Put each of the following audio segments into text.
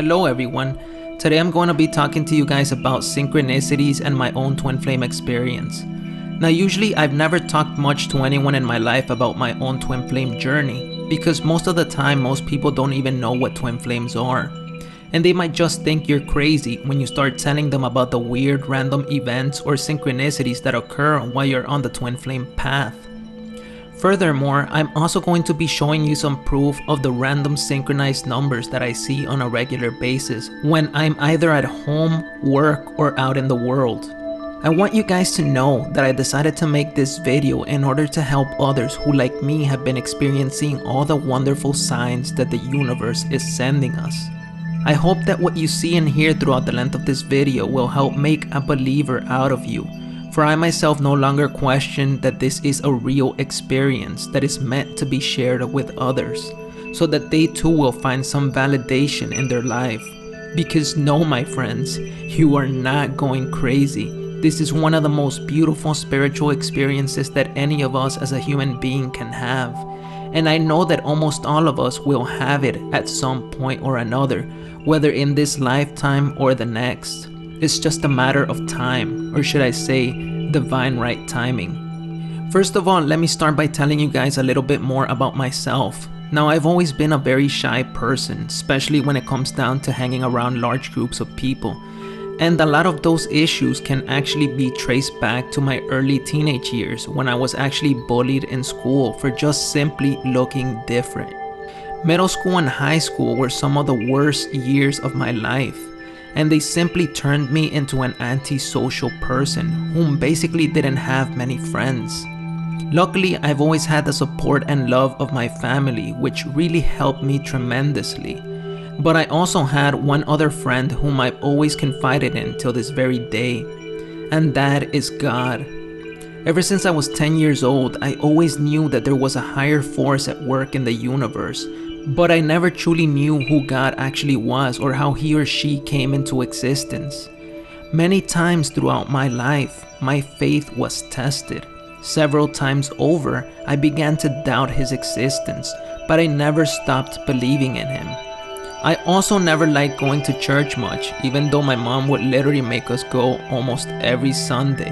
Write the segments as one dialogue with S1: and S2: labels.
S1: Hello everyone, today I'm going to be talking to you guys about synchronicities and my own twin flame experience. Now usually I've never talked much to anyone in my life about my own twin flame journey because most of the time most people don't even know what twin flames are. And they might just think you're crazy when you start telling them about the weird random events or synchronicities that occur while you're on the twin flame path. Furthermore, I'm also going to be showing you some proof of the random synchronized numbers that I see on a regular basis when I'm either at home, work, or out in the world. I want you guys to know that I decided to make this video in order to help others who like me have been experiencing all the wonderful signs that the universe is sending us. I hope that what you see and hear throughout the length of this video will help make a believer out of you. For I myself no longer question that this is a real experience that is meant to be shared with others, so that they too will find some validation in their life. Because no, my friends, you are not going crazy. This is one of the most beautiful spiritual experiences that any of us as a human being can have. And I know that almost all of us will have it at some point or another, whether in this lifetime or the next. It's just a matter of time, or should I say, divine right timing. First of all, let me start by telling you guys a little bit more about myself. Now, I've always been a very shy person, especially when it comes down to hanging around large groups of people. And a lot of those issues can actually be traced back to my early teenage years when I was actually bullied in school for just simply looking different. Middle school and high school were some of the worst years of my life. And they simply turned me into an antisocial person whom basically didn't have many friends. Luckily, I've always had the support and love of my family, which really helped me tremendously. But I also had one other friend whom I've always confided in till this very day, and that is God. Ever since I was 10 years old, I always knew that there was a higher force at work in the universe, but I never truly knew who God actually was or how he or she came into existence. Many times throughout my life, my faith was tested. Several times over, I began to doubt his existence, but I never stopped believing in him. I also never liked going to church much, even though my mom would literally make us go almost every Sunday.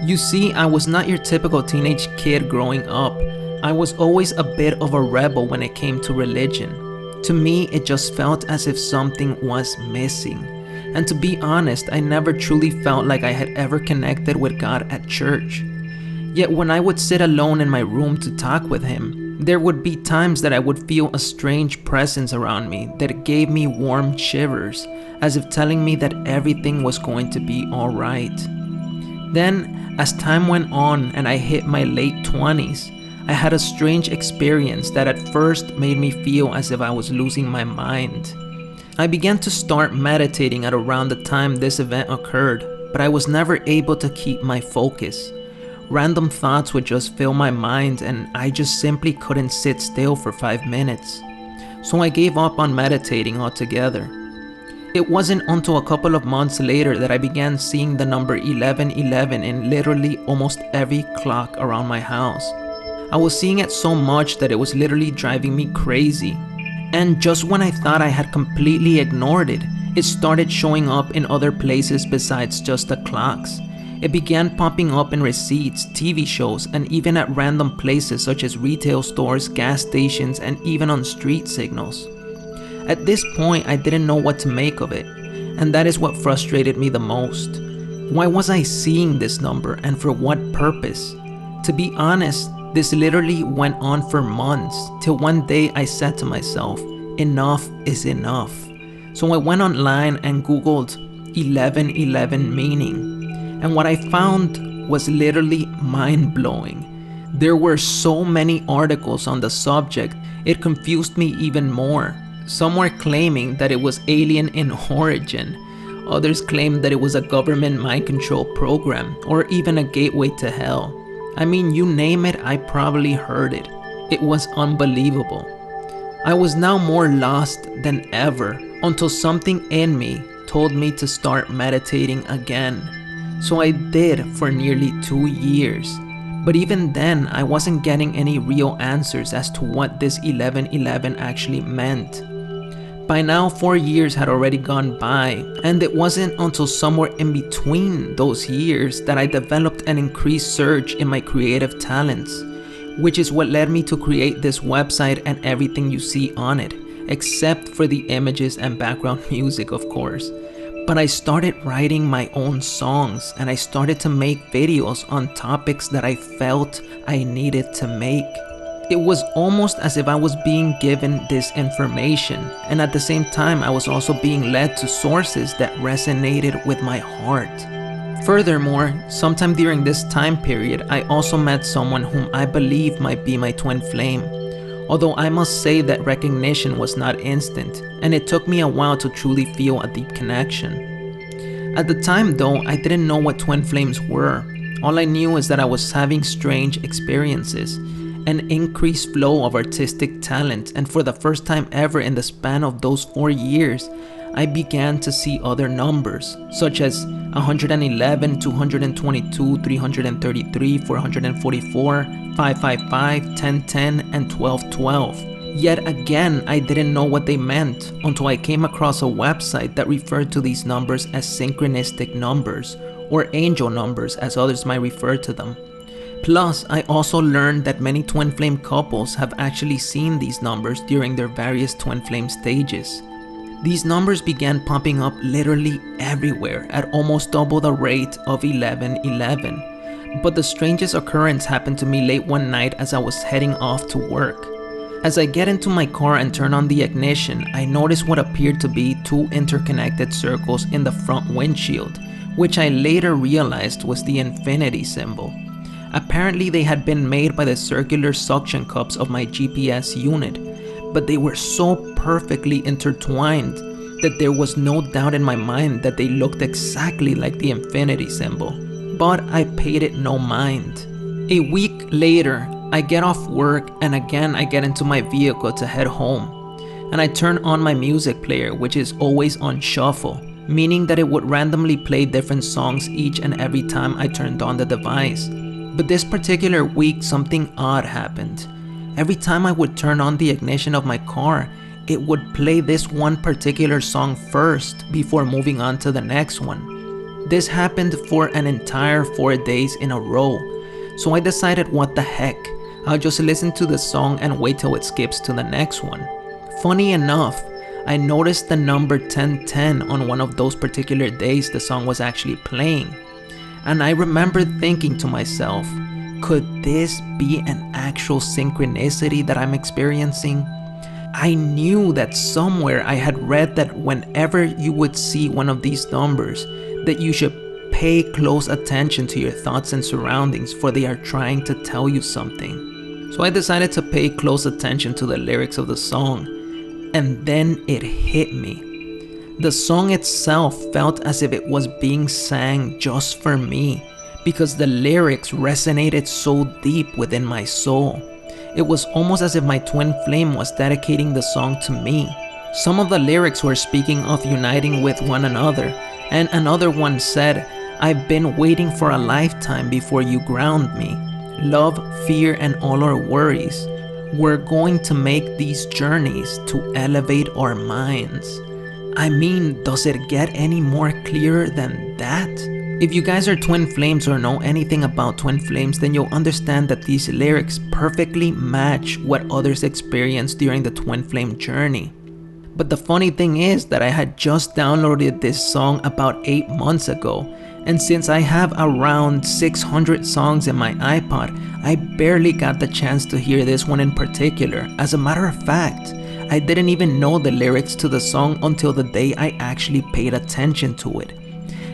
S1: You see, I was not your typical teenage kid growing up. I was always a bit of a rebel when it came to religion. To me, it just felt as if something was missing. And to be honest, I never truly felt like I had ever connected with God at church. Yet when I would sit alone in my room to talk with him, there would be times that I would feel a strange presence around me that gave me warm shivers, as if telling me that everything was going to be alright. Then, as time went on and I hit my late 20s, I had a strange experience that at first made me feel as if I was losing my mind. I began to start meditating at around the time this event occurred, but I was never able to keep my focus. Random thoughts would just fill my mind and I just simply couldn't sit still for 5 minutes. So I gave up on meditating altogether. It wasn't until a couple of months later that I began seeing the number 1111 in literally almost every clock around my house. I was seeing it so much that it was literally driving me crazy. And just when I thought I had completely ignored it, it started showing up in other places besides just the clocks. It began popping up in receipts, TV shows, and even at random places such as retail stores, gas stations, and even on street signals. At this point, I didn't know what to make of it, and that is what frustrated me the most. Why was I seeing this number, and for what purpose? To be honest, this literally went on for months, till one day I said to myself, enough is enough. So I went online and googled 1111 meaning. And what I found was literally mind-blowing. There were so many articles on the subject, it confused me even more. Some were claiming that it was alien in origin. Others claimed that it was a government mind control program, or even a gateway to hell. I mean, you name it, I probably heard it. It was unbelievable. I was now more lost than ever until something in me told me to start meditating again. So I did for nearly 2 years. But even then, I wasn't getting any real answers as to what this 1111 actually meant. By now, 4 years had already gone by, and it wasn't until somewhere in between those years that I developed an increased surge in my creative talents, which is what led me to create this website and everything you see on it, except for the images and background music, of course. But I started writing my own songs, and I started to make videos on topics that I felt I needed to make. It was almost as if I was being given this information, and at the same time I was also being led to sources that resonated with my heart. Furthermore, sometime during this time period, I also met someone whom I believe might be my twin flame. Although I must say that recognition was not instant, and it took me a while to truly feel a deep connection. At the time though, I didn't know what twin flames were. All I knew is that I was having strange experiences, an increased flow of artistic talent, and for the first time ever in the span of those 4 years, I began to see other numbers, such as 111, 222, 333, 444, 555, 1010, and 1212. Yet again, I didn't know what they meant until I came across a website that referred to these numbers as synchronistic numbers, or angel numbers as others might refer to them. Plus, I also learned that many twin flame couples have actually seen these numbers during their various twin flame stages. These numbers began popping up literally everywhere at almost double the rate of 1111. But the strangest occurrence happened to me late one night as I was heading off to work. As I get into my car and turn on the ignition, I noticed what appeared to be 2 interconnected circles in the front windshield, which I later realized was the infinity symbol. Apparently they had been made by the circular suction cups of my GPS unit, but they were so perfectly intertwined that there was no doubt in my mind that they looked exactly like the infinity symbol. But I paid it no mind. A week later, I get off work and again I get into my vehicle to head home. And I turn on my music player, which is always on shuffle, meaning that it would randomly play different songs each and every time I turned on the device. But this particular week, something odd happened. Every time I would turn on the ignition of my car, it would play this one particular song first before moving on to the next one. This happened for an entire 4 days in a row. So I decided, what the heck, I'll just listen to the song and wait till it skips to the next one. Funny enough, I noticed the number 1010 on one of those particular days the song was actually playing. And I remember thinking to myself, could this be an actual synchronicity that I'm experiencing? I knew that somewhere I had read that whenever you would see one of these numbers, that you should pay close attention to your thoughts and surroundings, for they are trying to tell you something. So I decided to pay close attention to the lyrics of the song, and then it hit me. The song itself felt as if it was being sang just for me, because the lyrics resonated so deep within my soul. It was almost as if my twin flame was dedicating the song to me. Some of the lyrics were speaking of uniting with one another, and another one said, "I've been waiting for a lifetime before you ground me. Love, fear, and all our worries. We're going to make these journeys to elevate our minds." I mean, does it get any more clearer than that? If you guys are twin flames or know anything about twin flames, then you'll understand that these lyrics perfectly match what others experience during the twin flame journey. But the funny thing is that I had just downloaded this song about 8 months ago, and since I have around 600 songs in my iPod, I barely got the chance to hear this one in particular. As a matter of fact, I didn't even know the lyrics to the song until the day I actually paid attention to it.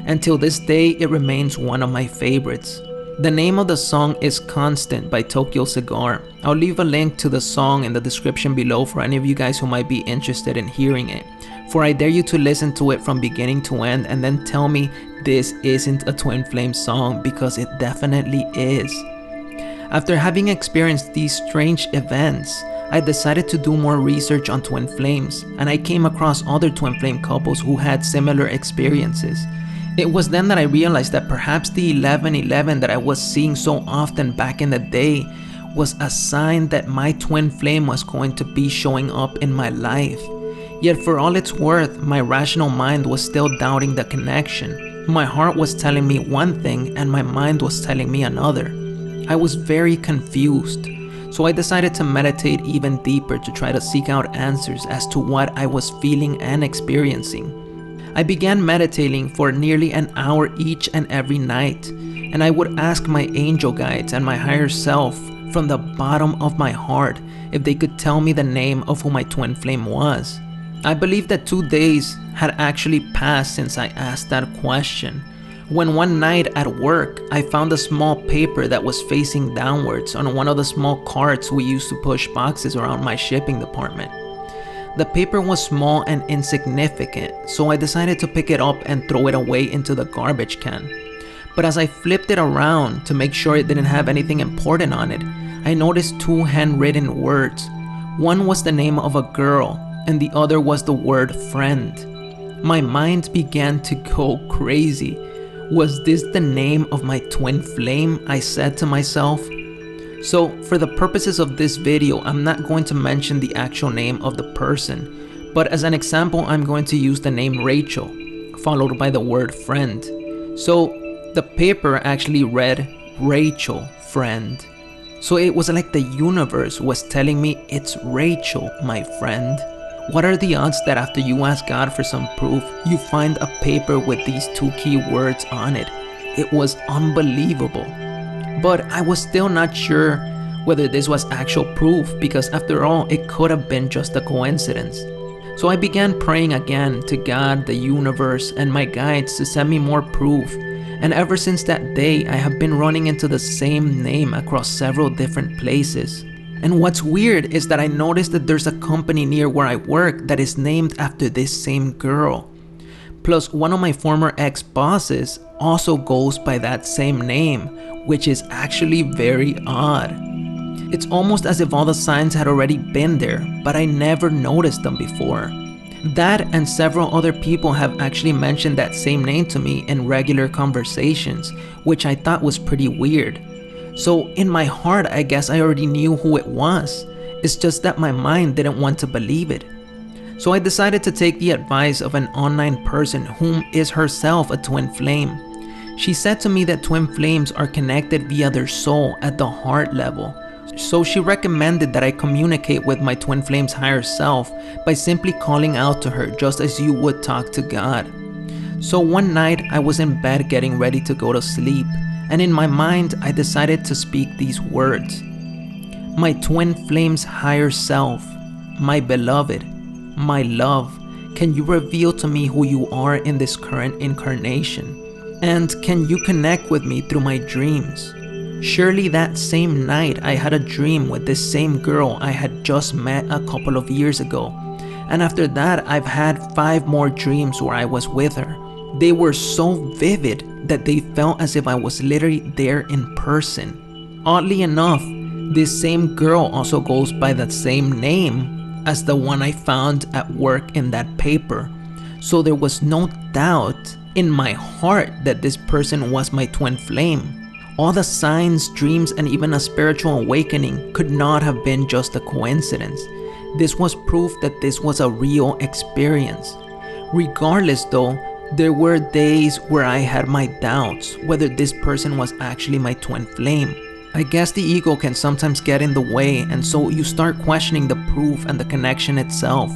S1: Until this day, it remains one of my favorites. The name of the song is Constant by Tokyo Cigar. I'll leave a link to the song in the description below for any of you guys who might be interested in hearing it. For I dare you to listen to it from beginning to end and then tell me this isn't a twin flame song, because it definitely is. After having experienced these strange events, I decided to do more research on twin flames, and I came across other twin flame couples who had similar experiences. It was then that I realized that perhaps the 1111 that I was seeing so often back in the day was a sign that my twin flame was going to be showing up in my life. Yet for all it's worth, my rational mind was still doubting the connection. My heart was telling me one thing and my mind was telling me another. I was very confused, so I decided to meditate even deeper to try to seek out answers as to what I was feeling and experiencing. I began meditating for nearly an hour each and every night, and I would ask my angel guides and my higher self from the bottom of my heart if they could tell me the name of who my twin flame was. I believe that 2 days had actually passed since I asked that question, when one night at work I found a small paper that was facing downwards on one of the small carts we used to push boxes around my shipping department. The paper was small and insignificant, so I decided to pick it up and throw it away into the garbage can. But as I flipped it around to make sure it didn't have anything important on it, I noticed 2 handwritten words. One was the name of a girl, and the other was the word friend. My mind began to go crazy. Was this the name of my twin flame? I said to myself. So for the purposes of this video, I'm not going to mention the actual name of the person, but as an example, I'm going to use the name Rachel, followed by the word friend. So the paper actually read Rachel, friend. So it was like the universe was telling me it's Rachel, my friend. What are the odds that after you ask God for some proof, you find a paper with these 2 key words on it? It was unbelievable. But I was still not sure whether this was actual proof, because after all, it could have been just a coincidence. So I began praying again to God, the universe, and my guides to send me more proof. And ever since that day, I have been running into the same name across several different places. And what's weird is that I noticed that there's a company near where I work that is named after this same girl. Plus, one of my former ex-bosses also goes by that same name, which is actually very odd. It's almost as if all the signs had already been there, but I never noticed them before. That and several other people have actually mentioned that same name to me in regular conversations, which I thought was pretty weird. So in my heart, I guess I already knew who it was. It's just that my mind didn't want to believe it. So I decided to take the advice of an online person whom is herself a twin flame. She said to me that twin flames are connected via their soul at the heart level. So she recommended that I communicate with my twin flame's higher self by simply calling out to her just as you would talk to God. So one night I was in bed getting ready to go to sleep, and in my mind I decided to speak these words. My twin flame's higher self, my beloved, my love, can you reveal to me who you are in this current incarnation? And can you connect with me through my dreams? Surely that same night I had a dream with this same girl I had just met a couple of years ago. And after that I've had 5 more dreams where I was with her. They were so vivid that they felt as if I was literally there in person. Oddly enough, this same girl also goes by that same name as the one I found at work in that paper. So there was no doubt in my heart that this person was my twin flame. All the signs, dreams, and even a spiritual awakening could not have been just a coincidence. This was proof that this was a real experience. Regardless though, there were days where I had my doubts whether this person was actually my twin flame. I guess the ego can sometimes get in the way, and so you start questioning the proof and the connection itself.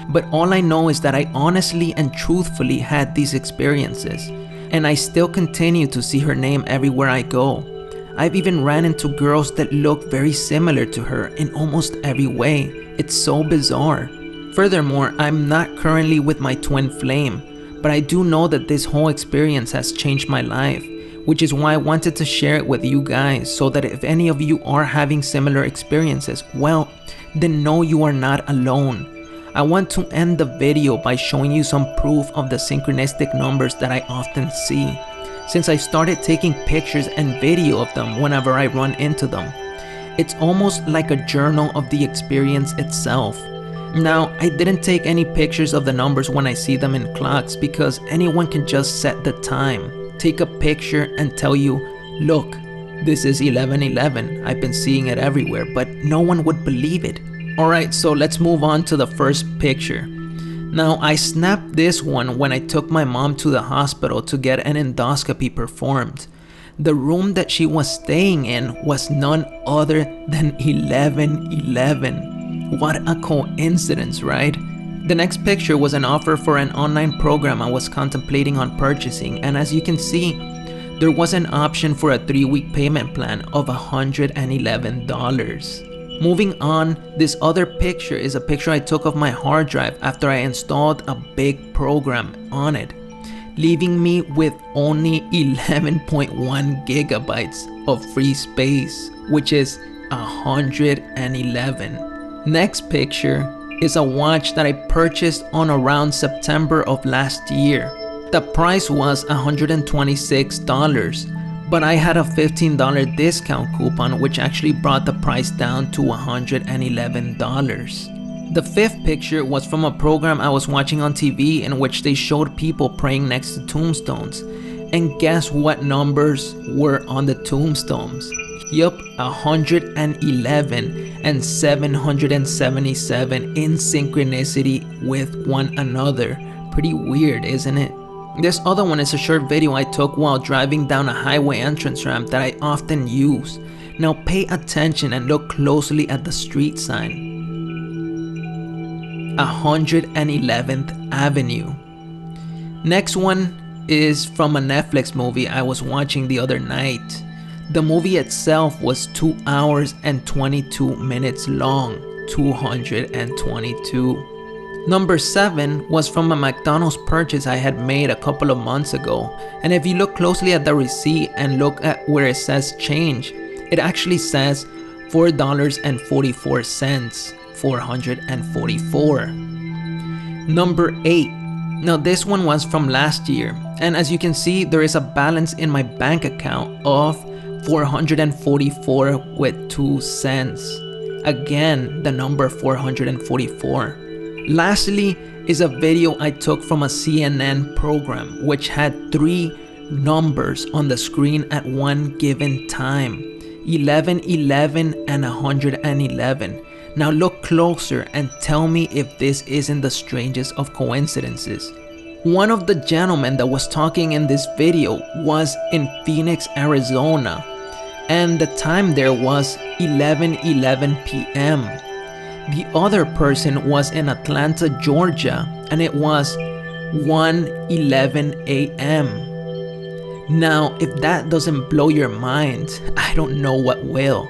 S1: But all I know is that I honestly and truthfully had these experiences, and I still continue to see her name everywhere I go. I've even ran into girls that look very similar to her in almost every way. It's so bizarre. Furthermore, I'm not currently with my twin flame, but I do know that this whole experience has changed my life, which is why I wanted to share it with you guys, so that if any of you are having similar experiences, well, then know you are not alone. I want to end the video by showing you some proof of the synchronistic numbers that I often see, since I started taking pictures and video of them whenever I run into them. It's almost like a journal of the experience itself. Now, I didn't take any pictures of the numbers when I see them in clocks, because anyone can just set the time, take a picture and tell you, look, this is 11:11, I've been seeing it everywhere, but no one would believe it. Alright, so let's move on to the first picture. Now, I snapped this one when I took my mom to the hospital to get an endoscopy performed. The room that she was staying in was none other than 1111. What a coincidence, right? The next picture was an offer for an online program I was contemplating on purchasing, and as you can see, there was an option for a 3-week payment plan of $111. Moving on, this other picture is a picture I took of my hard drive after I installed a big program on it, leaving me with only 11.1 gigabytes of free space, which is 111. Next picture is a watch that I purchased on around September of last year. The price was $126, but I had a $15 discount coupon which actually brought the price down to $111. The fifth picture was from a program I was watching on TV in which they showed people praying next to tombstones. And guess what numbers were on the tombstones? Yup, 111 and 777 in synchronicity with one another. Pretty weird, isn't it? This other one is a short video I took while driving down a highway entrance ramp that I often use. Now pay attention and look closely at the street sign. 111th Avenue. Next one is from a Netflix movie I was watching the other night. The movie itself was 2 hours and 22 minutes long, 222. Number 7 was from a McDonald's purchase I had made a couple of months ago, and if you look closely at the receipt and look at where it says change, it actually says $4.44, 444. Number 8. Now this one was from last year, and as you can see, there is a balance in my bank account of $444 with 2 cents. Again, the number 444. Lastly is a video I took from a CNN program which had 3 numbers on the screen at one given time, 1111 and 111. Now look closer and tell me if this isn't the strangest of coincidences. One of the gentlemen that was talking in this video was in Phoenix, Arizona, and the time there was 11:11 p.m. The other person was in Atlanta, Georgia, and it was 1:11 a.m. Now, if that doesn't blow your mind, I don't know what will.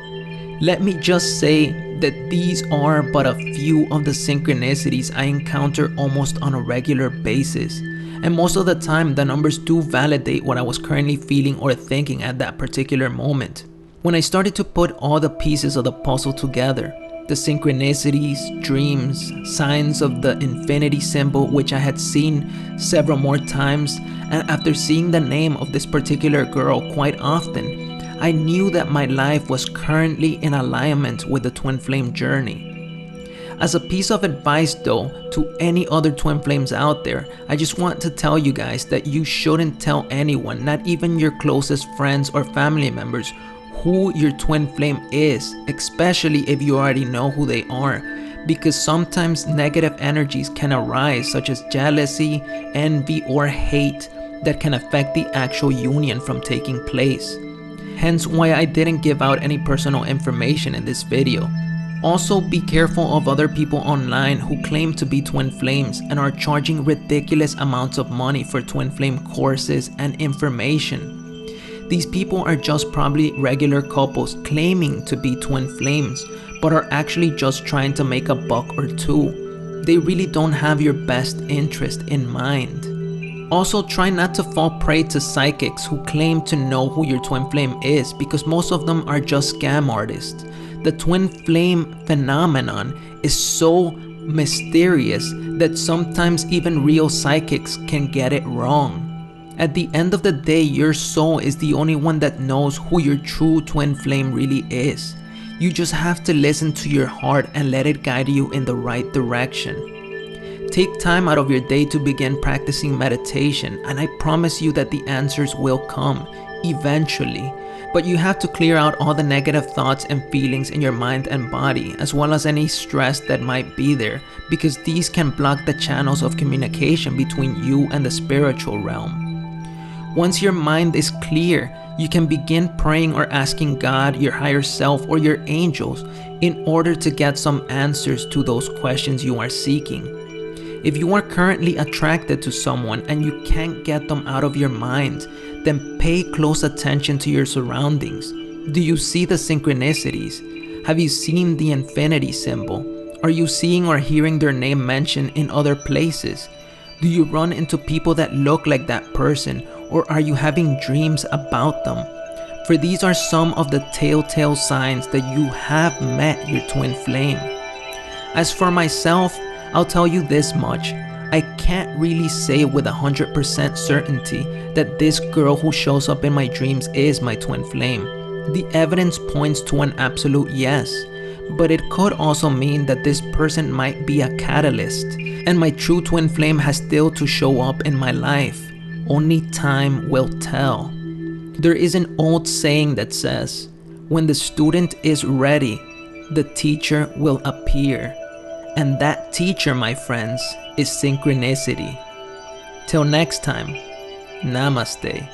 S1: Let me just say that these are but a few of the synchronicities I encounter almost on a regular basis, and most of the time the numbers do validate what I was currently feeling or thinking at that particular moment. When I started to put all the pieces of the puzzle together, the synchronicities, dreams, signs of the infinity symbol which I had seen several more times, and after seeing the name of this particular girl quite often, I knew that my life was currently in alignment with the twin flame journey. As a piece of advice though, to any other twin flames out there, I just want to tell you guys that you shouldn't tell anyone, not even your closest friends or family members, who your twin flame is, especially if you already know who they are, because sometimes negative energies can arise such as jealousy, envy, or hate that can affect the actual union from taking place. Hence why I didn't give out any personal information in this video. Also, be careful of other people online who claim to be twin flames and are charging ridiculous amounts of money for twin flame courses and information. These people are just probably regular couples claiming to be twin flames, but are actually just trying to make a buck or two. They really don't have your best interest in mind. Also, try not to fall prey to psychics who claim to know who your twin flame is, because most of them are just scam artists. The twin flame phenomenon is so mysterious that sometimes even real psychics can get it wrong. At the end of the day, your soul is the only one that knows who your true twin flame really is. You just have to listen to your heart and let it guide you in the right direction. Take time out of your day to begin practicing meditation, and I promise you that the answers will come, eventually. But you have to clear out all the negative thoughts and feelings in your mind and body, as well as any stress that might be there, because these can block the channels of communication between you and the spiritual realm. Once your mind is clear, you can begin praying or asking God, your higher self, or your angels in order to get some answers to those questions you are seeking. If you are currently attracted to someone and you can't get them out of your mind, then pay close attention to your surroundings. Do you see the synchronicities? Have you seen the infinity symbol? Are you seeing or hearing their name mentioned in other places? Do you run into people that look like that person, or are you having dreams about them? For these are some of the telltale signs that you have met your twin flame. As for myself, I'll tell you this much. I can't really say with 100% certainty that this girl who shows up in my dreams is my twin flame. The evidence points to an absolute yes, but it could also mean that this person might be a catalyst, and my true twin flame has still to show up in my life. Only time will tell. There is an old saying that says, when the student is ready, the teacher will appear. And that teacher, my friends, is synchronicity. Till next time, namaste.